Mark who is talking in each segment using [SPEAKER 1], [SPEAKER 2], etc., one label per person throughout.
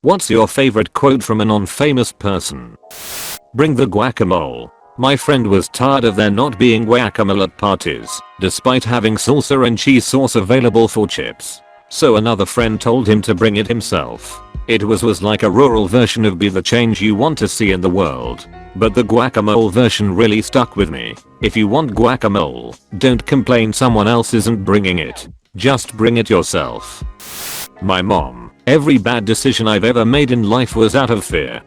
[SPEAKER 1] What's your favorite quote from a non-famous person? Bring the guacamole. My friend was tired of there not being guacamole at parties, despite having salsa and cheese sauce available for chips. So another friend told him to bring it himself. It was like a rural version of be the change you want to see in the world. But the guacamole version really stuck with me. If you want guacamole, don't complain someone else isn't bringing it. Just bring it yourself. My mom. Every bad decision I've ever made in life was out of fear.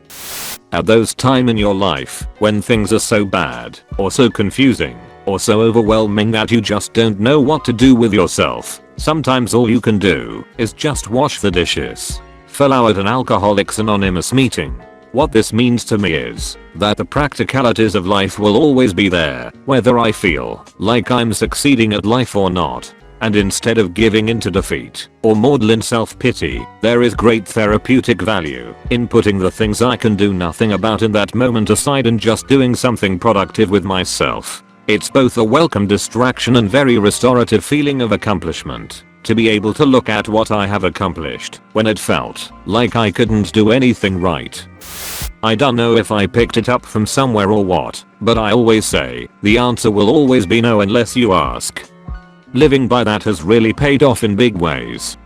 [SPEAKER 1] At those time in your life when things are so bad, or so confusing, or so overwhelming that you just don't know what to do with yourself, sometimes all you can do is just wash the dishes. Fellow at an Alcoholics Anonymous meeting. What this means to me is that the practicalities of life will always be there, whether I feel like I'm succeeding at life or not. And instead of giving into defeat or maudlin self-pity, there is great therapeutic value in putting the things I can do nothing about in that moment aside and just doing something productive with myself. It's both a welcome distraction and very restorative feeling of accomplishment to be able to look at what I have accomplished when it felt like I couldn't do anything right. I don't know if I picked it up from somewhere or what, but I always say the answer will always be no unless you ask. Living by that has really paid off in big ways.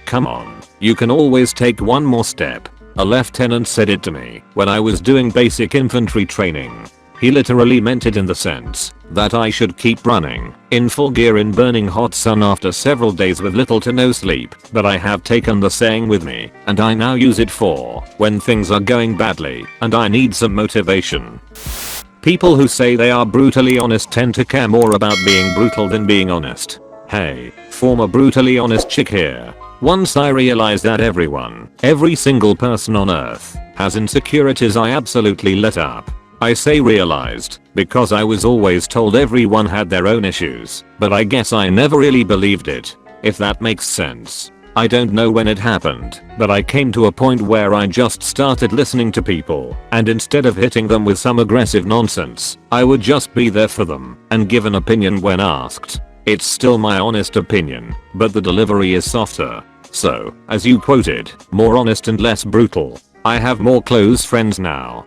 [SPEAKER 1] Come on, you can always take one more step. A lieutenant said it to me when I was doing basic infantry training. He literally meant it in the sense that I should keep running in full gear in burning hot sun after several days with little to no sleep, but I have taken the saying with me and I now use it for when things are going badly and I need some motivation. People who say they are brutally honest tend to care more about being brutal than being honest. Hey, former brutally honest chick here. Once I realized that every single person on earth has insecurities I absolutely lit up. I say realized because I was always told everyone had their own issues, but I guess I never really believed it, if that makes sense. I don't know when it happened, but I came to a point where I just started listening to people, and instead of hitting them with some aggressive nonsense, I would just be there for them and give an opinion when asked. It's still my honest opinion, but the delivery is softer. So, as you quoted, more honest and less brutal. I have more close friends now.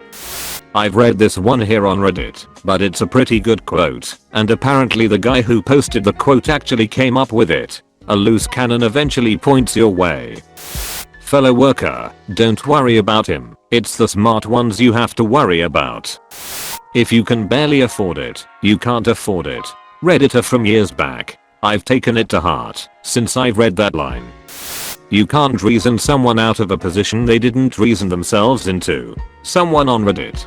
[SPEAKER 1] I've read this one here on Reddit, but it's a pretty good quote, and apparently the guy who posted the quote actually came up with it. A loose cannon eventually points your way. Fellow worker, don't worry about him, it's the smart ones you have to worry about. If you can barely afford it, you can't afford it. Redditor from years back. I've taken it to heart since I've read that line. You can't reason someone out of a position they didn't reason themselves into. Someone on Reddit.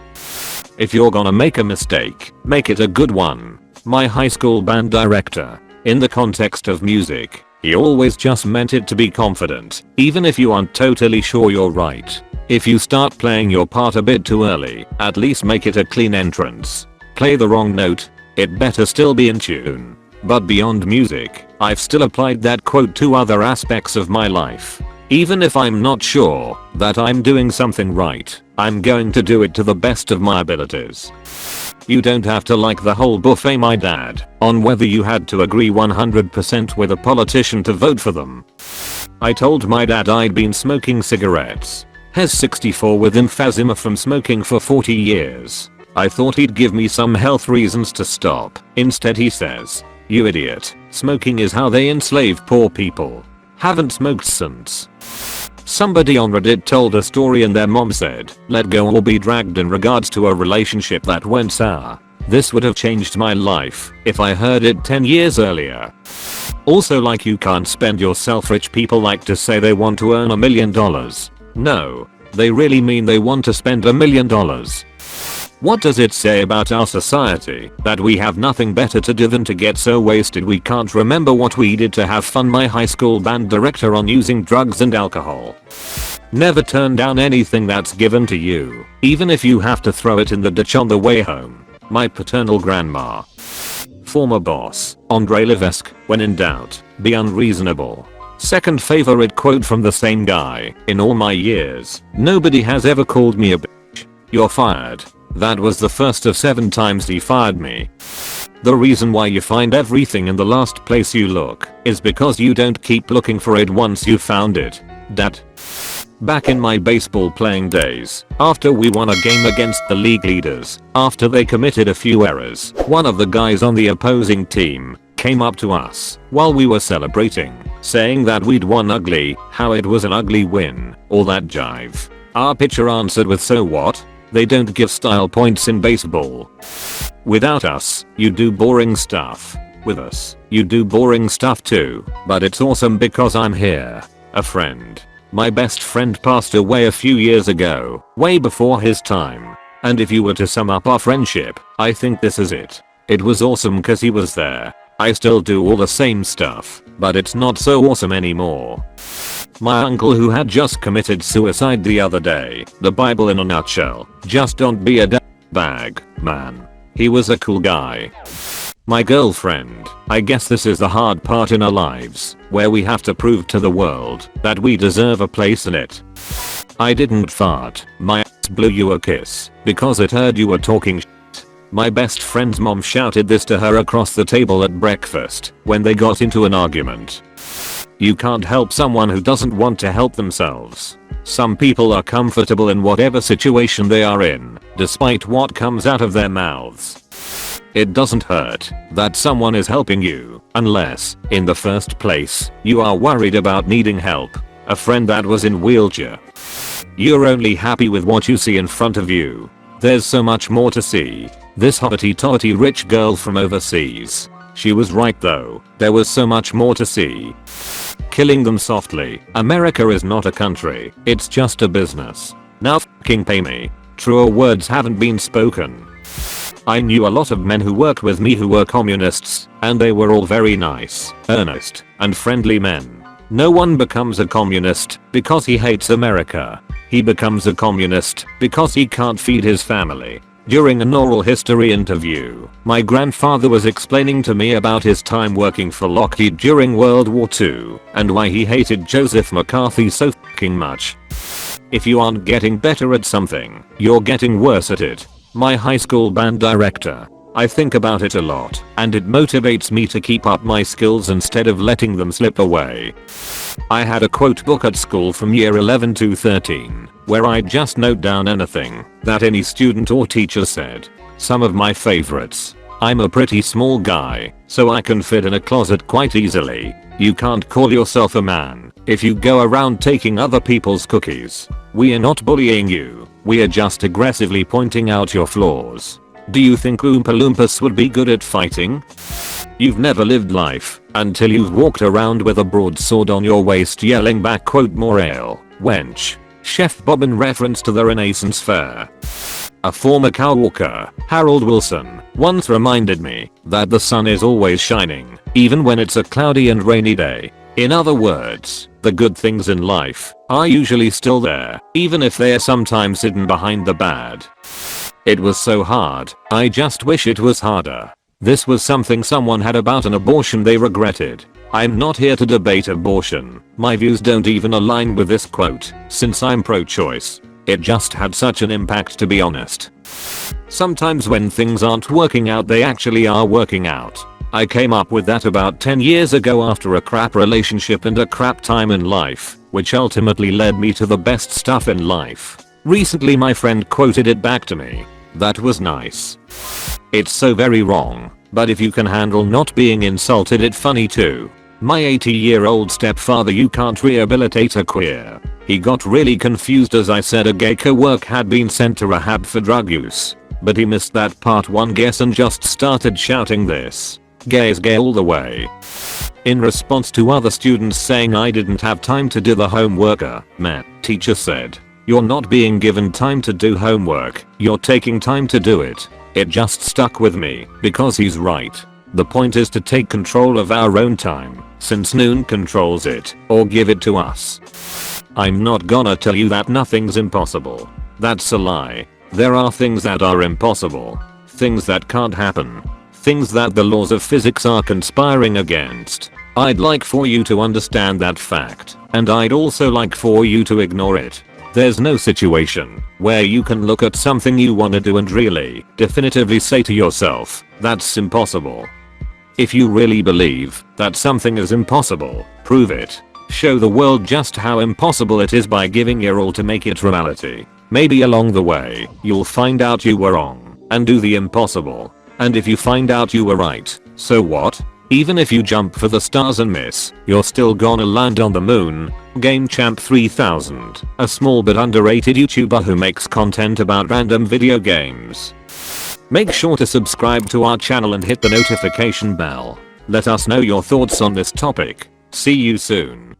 [SPEAKER 1] If you're gonna make a mistake, make it a good one. My high school band director, in the context of music, he always just meant it to be confident, even if you aren't totally sure you're right. If you start playing your part a bit too early, at least make it a clean entrance. Play the wrong note, it better still be in tune. But beyond music, I've still applied that quote to other aspects of my life. Even if I'm not sure that I'm doing something right, I'm going to do it to the best of my abilities. You don't have to like the whole buffet, my dad, on whether you had to agree 100% with a politician to vote for them. I told my dad I'd been smoking cigarettes. Hes 64 with emphysema from smoking for 40 years. I thought he'd give me some health reasons to stop. Instead he says, "You idiot, smoking is how they enslave poor people. Haven't smoked since." Somebody on Reddit told a story and their mom said, "Let go or be dragged" in regards to a relationship that went sour. This would have changed my life if I heard it 10 years earlier. Also, like, you can't spend yourself. Rich people like to say they want to earn $1 million. No, they really mean they want to spend $1 million. What does it say about our society that we have nothing better to do than to get so wasted we can't remember what we did to have fun? My high school band director on using drugs and alcohol. Never turn down anything that's given to you, even if you have to throw it in the ditch on the way home. My paternal grandma. Former boss, Andre Levesque, when in doubt, be unreasonable. Second favorite quote from the same guy: in all my years, nobody has ever called me a bitch. You're fired. That was the first of 7 times he fired me. The reason why you find everything in the last place you look is because you don't keep looking for it once you found it. That. Back in my baseball playing days, after we won a game against the league leaders, after they committed a few errors, one of the guys on the opposing team came up to us while we were celebrating, saying that we'd won ugly, how it was an ugly win, all that jive. Our pitcher answered with, "So what? They don't give style points in baseball. Without us, you do boring stuff. With us, you do boring stuff too, but it's awesome because I'm here." A friend. My best friend passed away a few years ago, way before his time. And if you were to sum up our friendship, I think this is it. It was awesome cause he was there. I still do all the same stuff, but it's not so awesome anymore. My uncle who had just committed suicide the other day, the Bible in a nutshell, just don't be a bag, man. He was a cool guy. My girlfriend, I guess this is the hard part in our lives, where we have to prove to the world that we deserve a place in it. I didn't fart, my ass blew you a kiss, because it heard you were talking shit. My best friend's mom shouted this to her across the table at breakfast when they got into an argument. You can't help someone who doesn't want to help themselves. Some people are comfortable in whatever situation they are in, despite what comes out of their mouths. It doesn't hurt that someone is helping you, unless, in the first place, you are worried about needing help. A friend that was in wheelchair. You're only happy with what you see in front of you. There's so much more to see. This hoity-toity rich girl from overseas. She was right though, there was so much more to see. Killing them softly. America is not a country, it's just a business. Now f***ing pay me. Truer words haven't been spoken. I knew a lot of men who worked with me who were communists, and they were all very nice, earnest, and friendly men. No one becomes a communist because he hates America. He becomes a communist because he can't feed his family. During an oral history interview, my grandfather was explaining to me about his time working for Lockheed during World War II and why he hated Joseph McCarthy so fucking much. If you aren't getting better at something, you're getting worse at it. My high school band director. I think about it a lot, and it motivates me to keep up my skills instead of letting them slip away. I had a quote book at school from year 11 to 13, where I'd just note down anything that any student or teacher said. Some of my favorites. I'm a pretty small guy, so I can fit in a closet quite easily. You can't call yourself a man if you go around taking other people's cookies. We are not bullying you, we are just aggressively pointing out your flaws. Do you think Oompa Loompas would be good at fighting? You've never lived life until you've walked around with a broadsword on your waist yelling back quote more ale, wench. Chef Bob in reference to the Renaissance Fair. A former cowwalker, Harold Wilson, once reminded me that the sun is always shining, even when it's a cloudy and rainy day. In other words, the good things in life are usually still there, even if they are sometimes hidden behind the bad. It was so hard, I just wish it was harder. This was something someone had about an abortion they regretted. I'm not here to debate abortion, my views don't even align with this quote, since I'm pro-choice. It just had such an impact to be honest. Sometimes when things aren't working out they actually are working out. I came up with that about 10 years ago after a crap relationship and a crap time in life, which ultimately led me to the best stuff in life. Recently my friend quoted it back to me. That was nice. It's so very wrong, but if you can handle not being insulted it's funny too. My 80-year-old stepfather you can't rehabilitate a queer. He got really confused as I said a gay co-worker had been sent to rehab for drug use. But he missed that part one guess and just started shouting this. Gay is gay all the way. In response to other students saying I didn't have time to do the homework, teacher said, "You're not being given time to do homework, you're taking time to do it." It just stuck with me, because he's right. The point is to take control of our own time, since noon controls it, or give it to us. I'm not gonna tell you that nothing's impossible. That's a lie. There are things that are impossible. Things that can't happen. Things that the laws of physics are conspiring against. I'd like for you to understand that fact, and I'd also like for you to ignore it. There's no situation where you can look at something you wanna do and really, definitively say to yourself, that's impossible. If you really believe that something is impossible, prove it. Show the world just how impossible it is by giving your all to make it reality. Maybe along the way, you'll find out you were wrong and do the impossible. And if you find out you were right, so what? Even if you jump for the stars and miss, you're still gonna land on the moon. GameChamp 3000, a small but underrated YouTuber who makes content about random video games. Make sure to subscribe to our channel and hit the notification bell. Let us know your thoughts on this topic. See you soon.